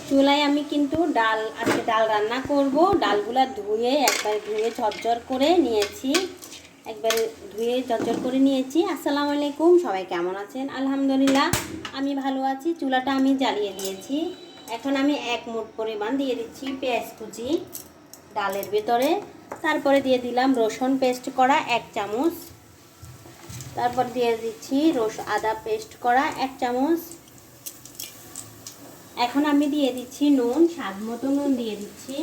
চুলায় আমি কিন্তু আজকে ডাল রান্না করব। ডালগুলা ধুয়ে একবার ধুয়ে ঝরঝর করে নিয়েছি, আসসালামু আলাইকুম, সবাই কেমন আছেন? আলহামদুলিল্লাহ আমি ভালো আছি। চুলাটা আমি জ্বালিয়ে দিয়েছি। এখন আমি 1 মুঠ পরিমাণ দিয়ে দিচ্ছি পেঁয়াজ কুচি ডালের ভেতরে। তারপরে দিয়ে দিলাম রসুন পেস্ট করা 1 চামচ। তারপর দিয়ে দিচ্ছি আদা পেস্ট করা 1 চামচ। এখন আমি দিয়ে দিচ্ছি নুন, স্বাদ মতো নুন দিয়ে দিচ্ছি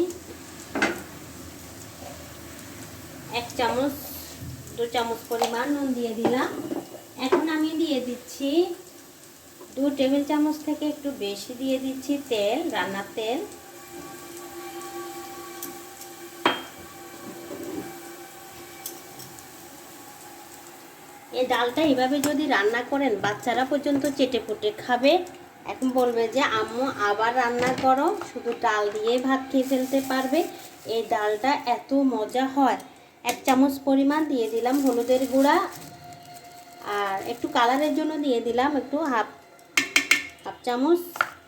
1 চামচ, 2 চামচ পরিমাণ নুন দিয়ে দিলাম। এখন আমি দিয়ে দিচ্ছি 2 টেবিল চামচ থেকে একটু বেশি দিয়ে দিচ্ছি তেল, রান্নার তেল। এই ডালটা এইভাবে যদি রান্না করেন বাচ্চারা পর্যন্ত চেটেপুটে খাবে। এখন বলবে যে আম্মু আবার রান্না করো, শুধু ডাল দিয়েই ভাত খেয়ে ফেলতে পারবে। এই ডালটা এত মজা হয়। 1 চামচ পরিমাণ দিয়ে দিলাম হলুদের গুঁড়া, আর একটু কালারের জন্য দিয়ে দিলাম একটু হাফ চামচ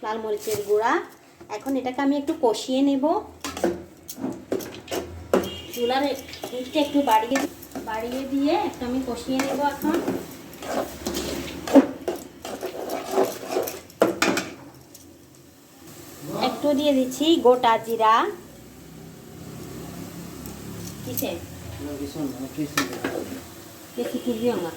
লাল মরিচের গুঁড়া। এখন এটাকে আমি একটু কষিয়ে নেব। চুলার হিটটা একটু বাড়িয়ে দিয়ে একটু আমি কষিয়ে নেব। এখন একটু দিয়ে দিচ্ছি গোটা জিরা। কিসে বেশি খুঁজবি আমার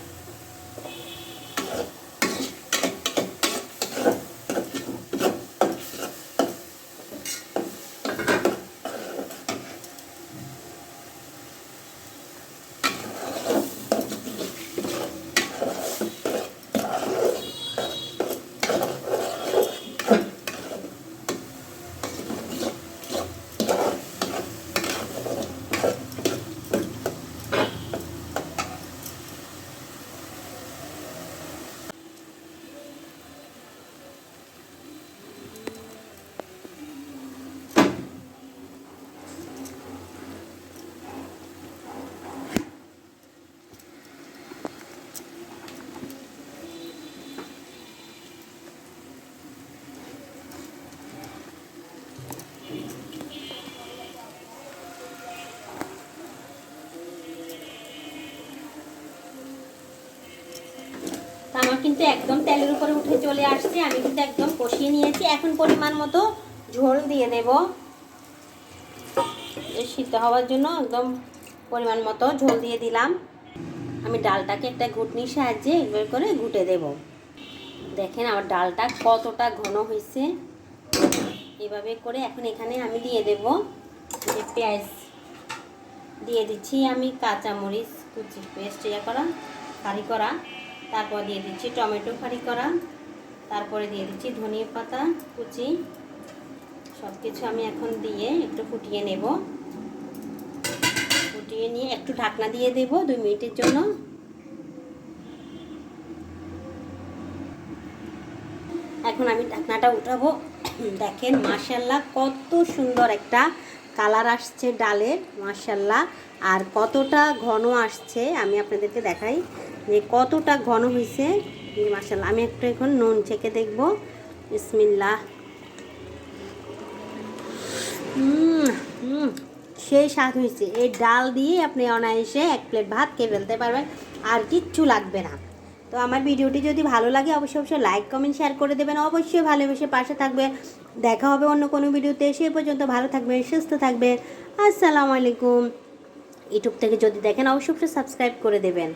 আমার কিন্তু একদম তেলের উপরে উঠে চলে আসছে। আমি কিন্তু একদম কষিয়ে নিয়েছি। এখন পরিমাণ মতো ঝোল দিয়ে দেব। সিদ্ধ হওয়ার জন্য একদম পরিমাণ মতো ঝোল দিয়ে দিলাম। আমি ডালটাকে একটা ঘুটনির সাহায্যে এবার করে ঘুটে দেব। দেখেন আমার ডালটা কতটা ঘন হয়েছে। এভাবে করে এখন এখানে আমি দিয়ে দেব যে পেঁয়াজ দিয়ে দিচ্ছি, আমি কাঁচামরিচ কুচি পেস্ট ফাড়ি করা, তারপর দিয়ে দিচ্ছি টমেটো ফাড়ি করা, তারপরে দিয়ে দিচ্ছি ধনিয়া পাতা কুচি। সব কিছু আমি এখন দিয়ে একটু ফুটিয়ে নেব। ফুটিয়ে নিয়ে একটু ঢাকনা দিয়ে দেব 2 মিনিটের জন্য। এখন আমি ঢাকনাটা উঠাবো। দেখেন মাশাআল্লাহ কত সুন্দর একটা কালার আসছে ডালের, মাশাআল্লাহ। আর কতটা ঘন আসছে আমি আপনাদেরকে দেখাই যে কতটা ঘন হয়েছে, মাশাআল্লাহ। আমি একটু এখন নুন চেখে দেখব। বিসমিল্লাহ। সেই স্বাদ হয়েছে। এই ডাল দিয়ে আপনি অনায়াসে 1 প্লেট ভাত খেয়ে ফেলতে পারবেন, আর কিচ্ছু লাগবে না। তো আমার ভিডিওটি যদি ভালো লাগে অবশ্যই লাইক কমেন্ট শেয়ার করে দেবেন। অবশ্যই ভালোবেসে পাশে থাকবে। দেখা হবে অন্য কোনো ভিডিওতে। সে পর্যন্ত ভালো থাকবেন, সুস্থ থাকবেন। আসসালামু আলাইকুম। ইউটিউব থেকে যদি দেখেন অবশ্যই সাবস্ক্রাইব করে দেবেন।